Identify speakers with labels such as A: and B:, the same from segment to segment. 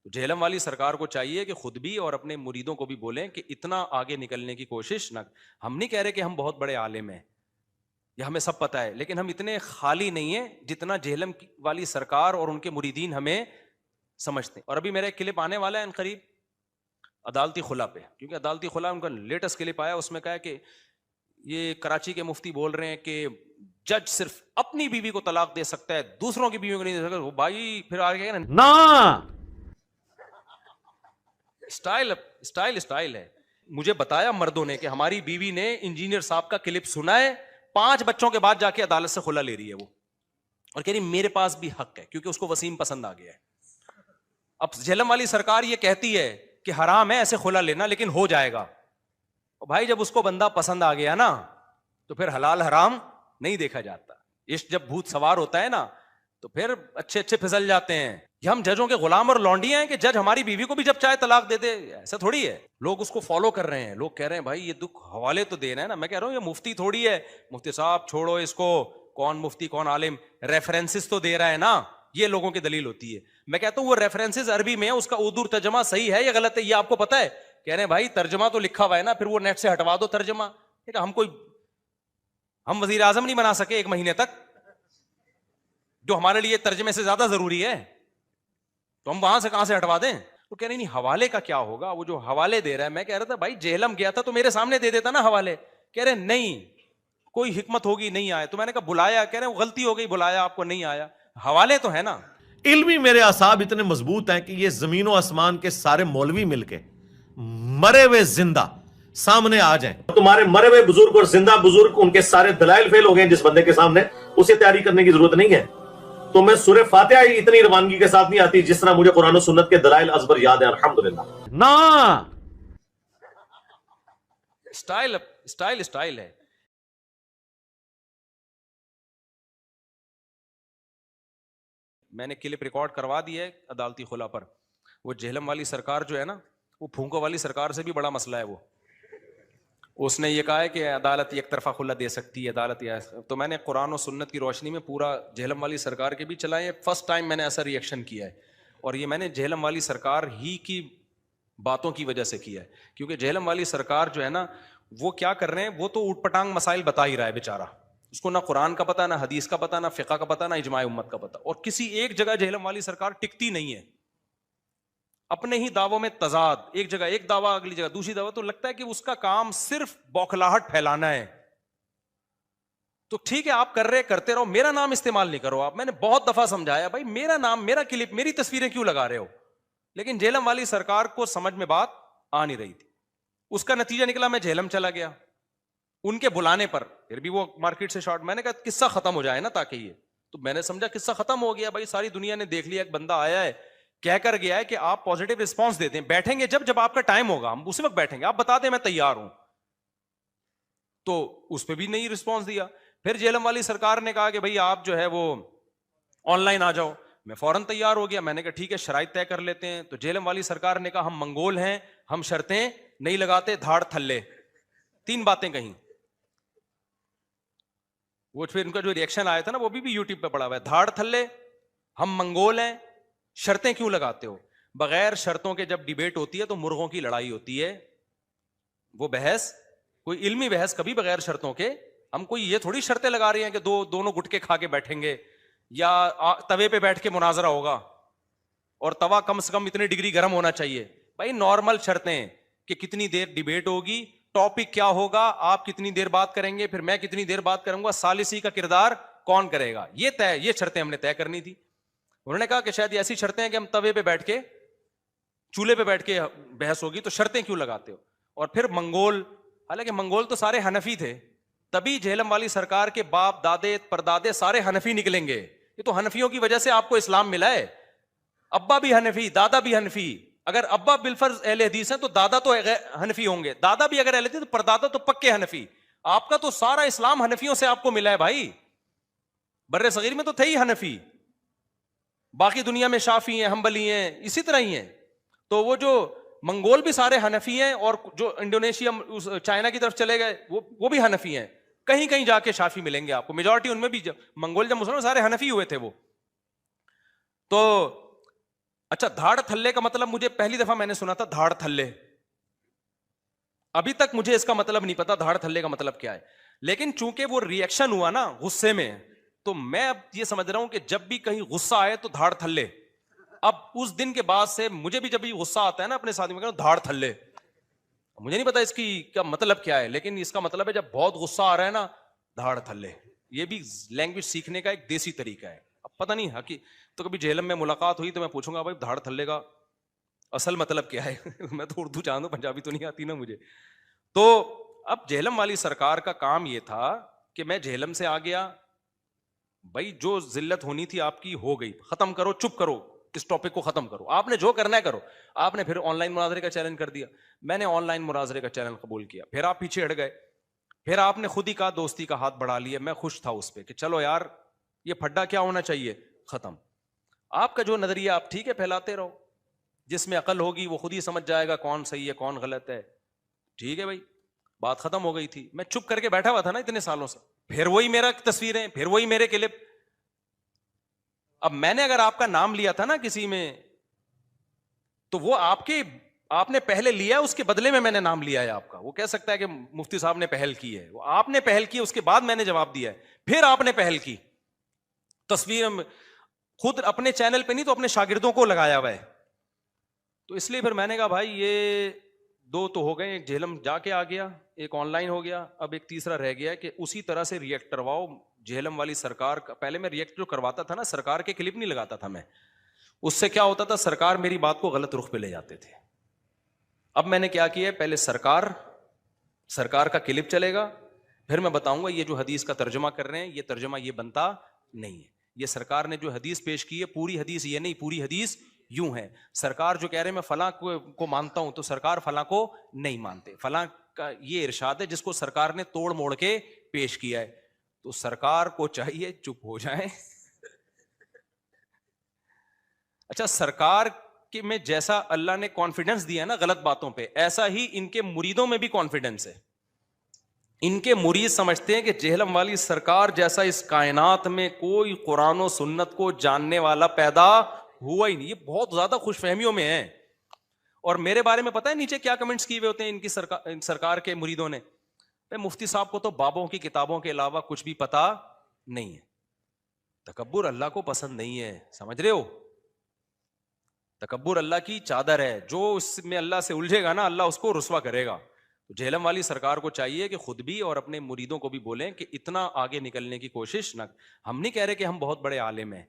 A: تو جہلم والی سرکار کو چاہیے کہ خود بھی اور اپنے مریدوں کو بھی بولیں کہ اتنا آگے نکلنے کی کوشش نہ. ہم نہیں کہہ رہے کہ ہم بہت بڑے عالم ہیں یا ہمیں سب پتہ ہے, لیکن ہم اتنے خالی نہیں ہیں جتنا جہلم والی سرکار اور ان کے مریدین ہمیں سمجھتے ہیں. اور ابھی میرا ایک کلپ آنے والا ہے ان قریب عدالتی خلا پہ, کیونکہ عدالتی خلا ان کا لیٹسٹ کلپ آیا, اس میں کہا ہے کہ یہ کراچی کے مفتی بول رہے ہیں کہ جج صرف اپنی بیوی کو طلاق دے سکتا ہے, دوسروں کی بیوی کو نہیں دے سکتا. وہ بھائی پھر آگے نا اسٹائل ہے. مجھے بتایا مردوں نے کہ ہماری بیوی نے انجینئر صاحب کا کلپ سنا ہے, 5 بچوں کے بعد جا کے عدالت سے خلا لے رہی ہے وہ, اور کہہ رہی میرے پاس بھی حق ہے کیونکہ اس کو وسیم پسند آ گیا ہے. اب جہلم والی سرکار یہ کہتی ہے کہ حرام ہے ایسے خلا لینا, لیکن ہو جائے گا. بھائی جب اس کو بندہ پسند آ گیا نا تو پھر حلال حرام نہیں دیکھا جاتا. عشق جب بھوت سوار ہوتا ہے نا تو پھر اچھے پھسل جاتے ہیں. یہ ہم ججوں کے غلام اور لونڈیاں ہیں کہ جج ہماری بیوی کو بھی جب چاہے طلاق دے دے, ایسا تھوڑی ہے. لوگ اس کو فالو کر رہے ہیں, لوگ کہہ رہے ہیں بھائی یہ دکھ حوالے تو دینا ہے نا. میں کہہ رہا ہوں یہ مفتی تھوڑی ہے, مفتی صاحب چھوڑو اس کو, کون مفتی کون عالم, ریفرنسز تو دے رہا ہے نا, یہ لوگوں کی دلیل ہوتی ہے. میں کہتا ہوں وہ ریفرنسز عربی میں, اس کا اردو ترجمہ صحیح ہے یا غلط ہے یہ آپ کو پتا ہے؟ کہہ رہے ہیں بھائی ترجمہ تو لکھا ہوا ہے نا, پھر وہ نیٹ سے ہٹوا دو ترجمہ. ہم وزیر اعظم نہیں بنا سکے 1 مہینے تک, جو ہمارے لیے ترجمے سے زیادہ ضروری ہے, تو ہم وہاں سے کہاں سے ہٹوا دیں؟ تو کہہ رہے نہیں حوالے کا کیا ہوگا, وہ جو حوالے دے رہا ہے. میں کہہ رہا تھا بھائی جہلم گیا تھا تو میرے سامنے دے دیتا نا حوالے. کہہ رہے نہیں کوئی حکمت ہوگی نہیں آئے, تو میں نے کہا بلایا, کہہ رہے غلطی ہو گئی بلایا آپ کو نہیں آیا, حوالے تو ہے نا.
B: علمی میرے اعصاب اتنے مضبوط ہیں کہ یہ زمین و آسمان کے سارے مولوی مل کے مرے ہوئے زندہ سامنے آ جائیں. تمہارے مرے ہوئے بزرگ اور زندہ بزرگ ان کے سارے دلائل فیل ہو گئے جس بندے کے سامنے, اسے تیاری کرنے کی ضرورت نہیں ہے. تو میں سورہ فاتحہ ہی اتنی روانگی کے ساتھ نہیں آتی جس طرح مجھے قرآن و سنت کے دلائل ازبر یاد ہیں الحمدللہ. نا
A: اسٹائل ہے. میں نے کلپ ریکارڈ کروا دیا ہے عدالتی خلا پر. وہ جہلم والی سرکار جو ہے نا, وہ پھونکو والی سرکار سے بھی بڑا مسئلہ ہے. وہ اس نے یہ کہا ہے کہ عدالت ایک طرفہ خلا دے سکتی ہے, عدالت. تو میں نے قرآن و سنت کی روشنی میں پورا جہلم والی سرکار کے بھی چلائے. فرسٹ ٹائم میں نے ایسا ری ایکشن کیا ہے, اور یہ میں نے جہلم والی سرکار ہی کی باتوں کی وجہ سے کیا ہے, کیونکہ جہلم والی سرکار جو ہے نا وہ کیا کر رہے ہیں, وہ تو اوٹ پٹانگ مسائل بتا ہی رہا ہے بیچارہ. اس کو نہ قرآن کا پتہ, نہ حدیث کا پتہ, نہ فقہ کا پتہ, نہ اجماع امت کا پتہ, اور کسی ایک جگہ جہلم والی سرکار ٹکتی نہیں ہے. اپنے ہی دعووں میں تضاد, ایک جگہ ایک دعویٰ اگلی جگہ دوسری دعویٰ, تو لگتا ہے کہ اس کا کام صرف بوکھلاہٹ پھیلانا ہے. تو ٹھیک ہے آپ کر رہے کرتے رہو, میرا نام استعمال نہیں کرو آپ. میں نے بہت دفعہ سمجھایا بھائی میرا نام, میرا کلپ, میری تصویریں کیوں لگا رہے ہو, لیکن جہلم والی سرکار کو سمجھ میں بات آ نہیں رہی تھی. اس کا نتیجہ نکلا میں جہلم چلا گیا ان کے بلانے پر, پھر بھی وہ مارکیٹ سے شارٹ. میں نے کہا قصہ ختم ہو جائے نا تاکہ یہ, تو میں نے سمجھا قصہ ختم ہو گیا بھائی, ساری دنیا نے دیکھ لیا, ایک بندہ آیا ہے کہہ کر گیا ہے کہ آپ پازیٹیو رسپانس دیتے ہیں, بیٹھیں گے جب آپ کا ٹائم ہوگا ہم اسی وقت بیٹھیں گے, آپ بتا دیں میں تیار ہوں. تو اس پہ بھی نہیں رسپانس دیا. پھر جہلم والی سرکار نے کہا کہ بھائی آپ جو ہے وہ آن لائن آ جاؤ. میں فوراً تیار ہو گیا, میں نے کہا ٹھیک ہے شرائط طے کر لیتے ہیں. تو جہلم والی سرکار نے کہا ہم منگول ہیں, ہم شرطیں نہیں لگاتے, دھاڑ تھلے, 3 باتیں کہیں. وہ پھر ان کا جو ریئیکشن آیا تھا نا وہ بھی یوٹیوب پہ پڑا ہوا ہے, دھاڑ تھلے, ہم منگول ہیں, شرطیں کیوں لگاتے ہو. بغیر شرطوں کے جب ڈیبیٹ ہوتی ہے تو مرغوں کی لڑائی ہوتی ہے. وہ بحث کوئی علمی بحث کبھی بغیر شرطوں کے, ہم کوئی یہ تھوڑی شرطیں لگا رہے ہیں کہ دونوں گٹکے کھا کے بیٹھیں گے یا توے پہ بیٹھ کے مناظرہ ہوگا, اور توا کم سے کم اتنی ڈگری گرم ہونا چاہیے. بھائی نارمل شرطیں کہ کتنی دیر ڈیبیٹ ہوگی, ٹاپک کیا ہوگا, آپ کتنی دیر بات کریں گے, پھر میں کتنی دیر بات کروں گا, ثالثی کا کردار کون کرے گا, یہ شرطیں ہم نے طے کرنی تھی. انہوں نے کہا کہ شاید ایسی شرطیں ہیں کہ ہم توے پہ بیٹھ کے, چولہے پہ بیٹھ کے بحث ہوگی, تو شرطیں کیوں لگاتے ہو. اور پھر منگول, حالانکہ منگول تو سارے حنفی تھے, تبھی جہلم والی سرکار کے باپ دادے پردادے سارے حنفی نکلیں گے. یہ تو حنفیوں کی وجہ سے آپ کو اسلام ملا ہے, ابا بھی حنفی دادا بھی حنفی. اگر ابا بالفرض اہل حدیث ہیں تو دادا تو حنفی ہوں گے, دادا بھی اگر اہل حدیث تو پردادا تو پکے حنفی. آپ کا تو سارا اسلام حنفیوں سے آپ کو ملا ہے بھائی. بر صغیر میں تو تھے ہی حنفی, باقی دنیا میں شافعی ہیں, حنبلی ہیں, اسی طرح ہی ہیں. تو وہ جو منگول بھی سارے حنفی ہیں, اور جو انڈونیشیا چائنا کی طرف چلے گئے وہ بھی حنفی ہیں. کہیں کہیں جا کے شافعی ملیں گے آپ کو, میجورٹی ان میں بھی منگول جب مسلمان سارے حنفی ہوئے تھے وہ. تو اچھا دھاڑ تھلے کا مطلب مجھے پہلی دفعہ میں نے سنا تھا دھاڑ تھلے, ابھی تک مجھے اس کا مطلب نہیں پتا دھاڑ تھلے کا مطلب کیا ہے. لیکن چونکہ وہ ری ایکشن ہوا نا غصے میں, تو میں اب یہ سمجھ رہا ہوں کہ جب بھی کہیں غصہ آئے تو دھاڑ تھلے. اب اس دن کے بعد سے مجھے بھی جب بھی غصہ آتا ہے نا اپنے ساتھ میں کہوں دھاڑ تھلے. مجھے نہیں پتا اس کی کیا مطلب کیا ہے, لیکن اس کا مطلب ہے جب بہت غصہ آ رہا ہے نا دھاڑ تھلے. یہ بھی لینگویج سیکھنے کا ایک دیسی طریقہ ہے. اب پتہ نہیں تو کبھی جہلم میں ملاقات ہوئی تو میں پوچھوں گا بھائی دھاڑ تھلے کا اصل مطلب کیا ہے. میں تو اردو جانوں, پنجابی تو نہیں آتی نا مجھے. تو اب جہلم والی سرکار کا کام یہ تھا کہ میں جہلم سے آ گیا, بھائی جو ذلت ہونی تھی آپ کی ہو گئی, ختم کرو, چپ کرو, اس ٹاپک کو ختم کرو, آپ نے جو کرنا ہے کرو. آپ نے پھر آن لائن مناظرے کا چیلنج کر دیا, میں نے آن لائن مناظرے کا چیلنج قبول کیا, پھر آپ پیچھے ہٹ گئے, پھر آپ نے خود ہی کہا دوستی کا ہاتھ بڑھا لیا. میں خوش تھا اس پہ کہ چلو یار یہ پھڈا کیا ہونا چاہیے, ختم. آپ کا جو نظریہ آپ ٹھیک ہے پھیلاتے رہو, جس میں عقل ہوگی وہ خود ہی سمجھ جائے گا کون صحیح ہے کون غلط ہے. ٹھیک ہے بھائی, بات ختم ہو گئی تھی. میں چپ کر کے بیٹھا ہوا تھا نا اتنے سالوں سے, پھر وہی میرا تصویریں, پھر وہی میرے کلپ. اب میں نے اگر آپ کا نام لیا تھا نا کسی میں, تو وہ آپ نے پہلے لیا, اس کے بدلے میں نے نام لیا ہے آپ کا. وہ کہہ سکتا ہے کہ مفتی صاحب نے پہل کی ہے, وہ آپ نے پہل کی, اس کے بعد میں نے جواب دیا ہے, پھر آپ نے پہل کی. تصویر خود اپنے چینل پہ نہیں تو اپنے شاگردوں کو لگایا ہوا ہے. تو اس لیے پھر میں نے کہا بھائی یہ دو تو ہو گئے, ایک جہلم جا کے آ گیا, ایک آن لائن ہو گیا, اب ایک تیسرا رہ گیا کہ اسی طرح سے ریئیکٹ کرواؤ جہلم والی سرکار کا. پہلے میں ریئیکٹ جو کرواتا تھا نا سرکار کے کلپ نہیں لگاتا تھا میں, اس سے کیا ہوتا تھا سرکار میری بات کو غلط رخ پہ لے جاتے تھے. اب میں نے کیا کیا, پہلے سرکار کا کلپ چلے گا, پھر میں بتاؤں گا یہ جو حدیث کا ترجمہ کر رہے ہیں یہ ترجمہ یہ بنتا نہیں ہے, یہ سرکار نے جو حدیث پیش کی ہے پوری حدیث یہ نہیں, پوری حدیث یوں ہے. سرکار جو کہہ رہے ہیں میں فلاں کو مانتا ہوں تو سرکار فلاں کو نہیں مانتے, فلاں کا یہ ارشاد ہے جس کو سرکار نے توڑ موڑ کے پیش کیا ہے. تو سرکار کو چاہیے چپ ہو جائیں. اچھا سرکار کے میں جیسا اللہ نے کانفیڈنس دیا ہے نا غلط باتوں پہ, ایسا ہی ان کے مریدوں میں بھی کانفیڈنس ہے. ان کے مرید سمجھتے ہیں کہ جہلم والی سرکار جیسا اس کائنات میں کوئی قرآن و سنت کو جاننے والا پیدا ہوا ہی نہیں. یہ بہت زیادہ خوش فہمیوں میں ہیں. اور میرے بارے میں پتہ ہے نیچے کیا کمنٹس کیے ہوئے ہوتے ہیں ان کی سرکار کے مریدوں نے, مفتی صاحب کو تو بابوں کی کتابوں کے علاوہ کچھ بھی پتا نہیں ہے. تکبر اللہ کو پسند نہیں ہے, سمجھ رہے ہو, تکبر اللہ کی چادر ہے, جو اس میں اللہ سے الجھے گا نا اللہ اس کو رسوا کرے گا. تو جہلم والی سرکار کو چاہیے کہ خود بھی اور اپنے مریدوں کو بھی بولیں کہ اتنا آگے نکلنے کی کوشش نہ. ہم نہیں کہہ رہے کہ ہم بہت بڑے عالم ہیں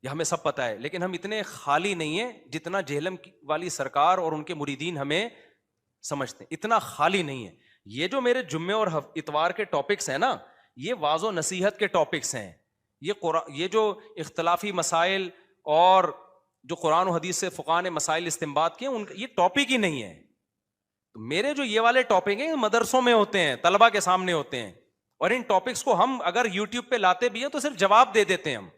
A: یا ہمیں سب پتہ ہے, لیکن ہم اتنے خالی نہیں ہیں جتنا جہلم والی سرکار اور ان کے مریدین ہمیں سمجھتے ہیں, اتنا خالی نہیں ہے. یہ جو میرے جمعے اور اتوار کے ٹاپکس ہیں نا یہ واعظ و نصیحت کے ٹاپکس ہیں. یہ جو اختلافی مسائل اور جو قرآن و حدیث سے فقہاء نے مسائل استنباط کیے ان یہ ٹاپک ہی نہیں ہے. تو میرے جو یہ والے ٹاپک ہیں مدرسوں میں ہوتے ہیں, طلبہ کے سامنے ہوتے ہیں, اور ان ٹاپکس کو ہم اگر یوٹیوب پہ لاتے بھی ہیں تو صرف جواب دے دیتے ہیں, ہم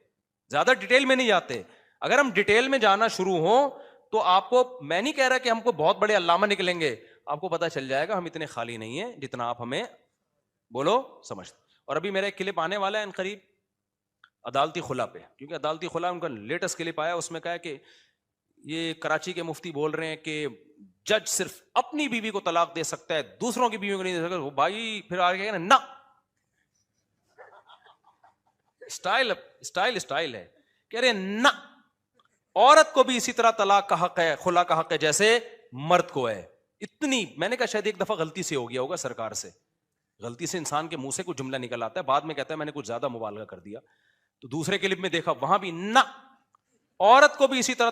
A: زیادہ ڈیٹیل میں نہیں جاتے. اگر ہم ڈیٹیل میں جانا شروع ہوں تو آپ کو, میں نہیں کہہ رہا کہ ہم کو بہت بڑے علامہ نکلیں گے, آپ کو پتہ چل جائے گا ہم اتنے خالی نہیں ہیں جتنا آپ ہمیں بولو سمجھتے. اور ابھی میرا ایک کلپ آنے والا ہے ان قریب عدالتی خلا پہ, کیونکہ عدالتی خلا ان کا لیٹسٹ کلپ آیا, اس میں کہا کہ یہ کراچی کے مفتی بول رہے ہیں کہ جج صرف اپنی بیوی کو طلاق دے سکتا ہے دوسروں کی بیوی کو نہیں دے سکتا. وہ بھائی پھر آگے کہنا نا, اسٹائل ہے, کہہ رہے نا عورت کو بھی اسی طرح طلاق کا حق ہے, خلا کا حق ہے جیسے مرد کو ہے. اتنی میں نے کہا شاید ایک دفعہ غلطی سے ہو گیا ہوگا سرکار سے, غلطی سے انسان کے منہ سے کوئی جملہ نکل آتا ہے, بعد میں کہتا ہے میں نے کچھ زیادہ مبالغہ کر دیا. تو دوسرے کلپ میں دیکھا وہاں بھی نا عورت کو بھی اسی طرح